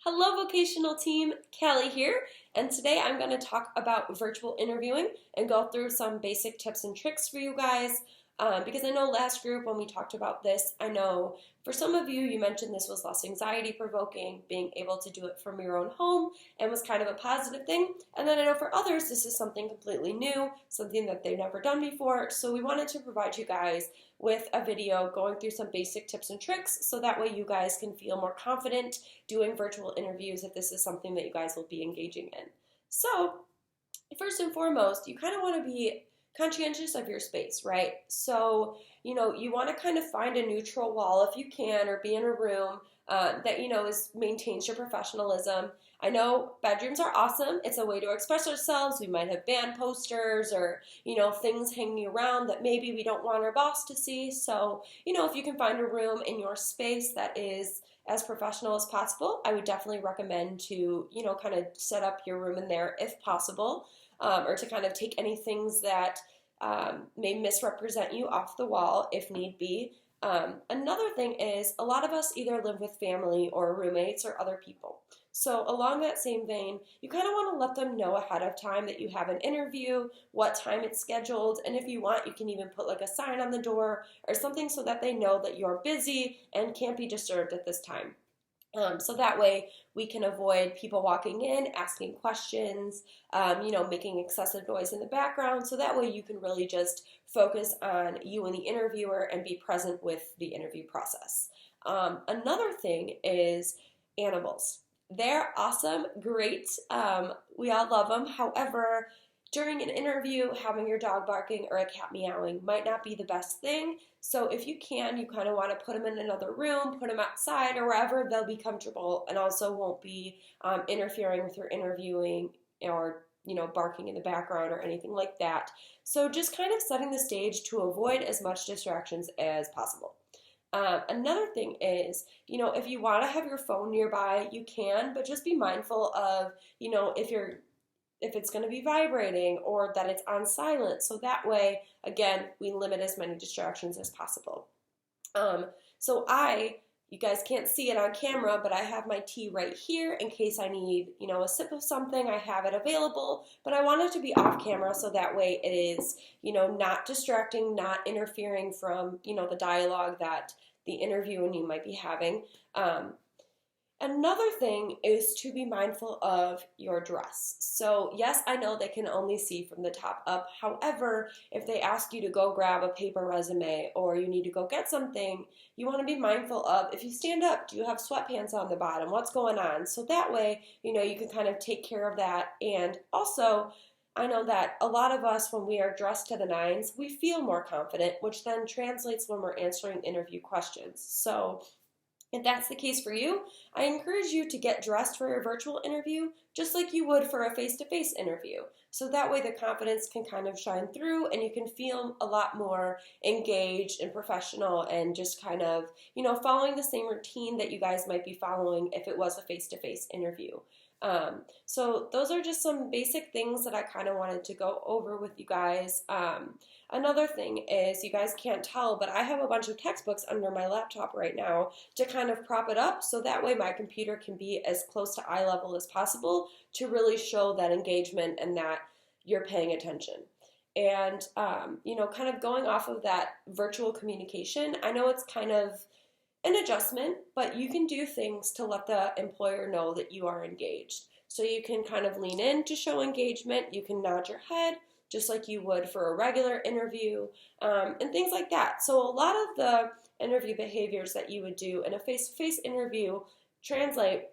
Hello, vocational team. Kelly here, and today I'm going to talk about virtual interviewing and go through some basic tips and tricks for you guys. Because I know last group when we talked about this, I know for some of you, you mentioned this was less anxiety provoking, being able to do it from your own home, and was kind of a positive thing. And then I know for others, this is something completely new, something that they've never done before. So we wanted to provide you guys with a video going through some basic tips and tricks so that way you guys can feel more confident doing virtual interviews if this is something that you guys will be engaging in. So, first and foremost, you kind of want to be conscientious of your space, right? So, you want to kind of find a neutral wall if you can, or be in a room that maintains your professionalism. I know bedrooms are awesome. It's a way to express ourselves. We might have band posters or things hanging around that maybe we don't want our boss to see. So, if you can find a room in your space that is as professional as possible, I would definitely recommend to kind of set up your room in there if possible, or to kind of take any things that may misrepresent you off the wall if need be. Another thing is a lot of us either live with family or roommates or other people. So along that same vein, you kind of want to let them know ahead of time that you have an interview, what time it's scheduled, and if you want, you can even put like a sign on the door or something so that they know that you're busy and can't be disturbed at this time. So that way we can avoid people walking in, asking questions, making excessive noise in the background. So that way you can really just focus on you and the interviewer and be present with the interview process. Another thing is animals. They're awesome, great. We all love them. However, during an interview, having your dog barking or a cat meowing might not be the best thing. So if you can, you kind of want to put them in another room, put them outside or wherever they'll be comfortable and also won't be interfering with your interviewing or barking in the background or anything like that. So just kind of setting the stage to avoid as much distractions as possible. Another thing is, if you want to have your phone nearby, you can, but just be mindful of, if it's going to be vibrating or that it's on silent. So that way, again, we limit as many distractions as possible. You guys can't see it on camera, but I have my tea right here in case I need, a sip of something. I have it available, but I want it to be off camera so that way it is, not distracting, not interfering from, the dialogue that the interview and you might be having. Another thing is to be mindful of your dress. So yes, I know they can only see from the top up. However, if they ask you to go grab a paper resume or you need to go get something, you want to be mindful of, if you stand up, do you have sweatpants on the bottom? What's going on? So that way, you can kind of take care of that. And also, I know that a lot of us, when we are dressed to the nines, we feel more confident, which then translates when we're answering interview questions. So if that's the case for you, I encourage you to get dressed for your virtual interview just like you would for a face-to-face interview. So that way the confidence can kind of shine through and you can feel a lot more engaged and professional and just kind of, following the same routine that you guys might be following if it was a face-to-face interview. So those are just some basic things that I kind of wanted to go over with you guys. Another thing is, you guys can't tell, but I have a bunch of textbooks under my laptop right now to kind of prop it up so that way my computer can be as close to eye level as possible to really show that engagement and that you're paying attention. And, kind of going off of that virtual communication, I know it's kind of an adjustment, but you can do things to let the employer know that you are engaged. So you can kind of lean in to show engagement. You can nod your head just like you would for a regular interview, and things like that. So a lot of the interview behaviors that you would do in a face-to-face interview translate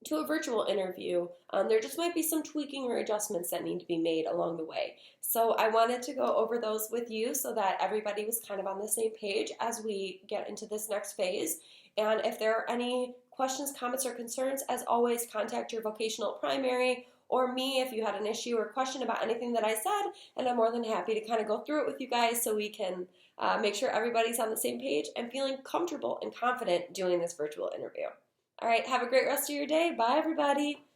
to a virtual interview. There just might be some tweaking or adjustments that need to be made along the way. So I wanted to go over those with you so that everybody was kind of on the same page as we get into this next phase. And if there are any questions, comments, or concerns, as always, contact your vocational primary or me if you had an issue or question about anything that I said, and I'm more than happy to kind of go through it with you guys so we can make sure everybody's on the same page and feeling comfortable and confident doing this virtual interview. All right, have a great rest of your day. Bye, everybody.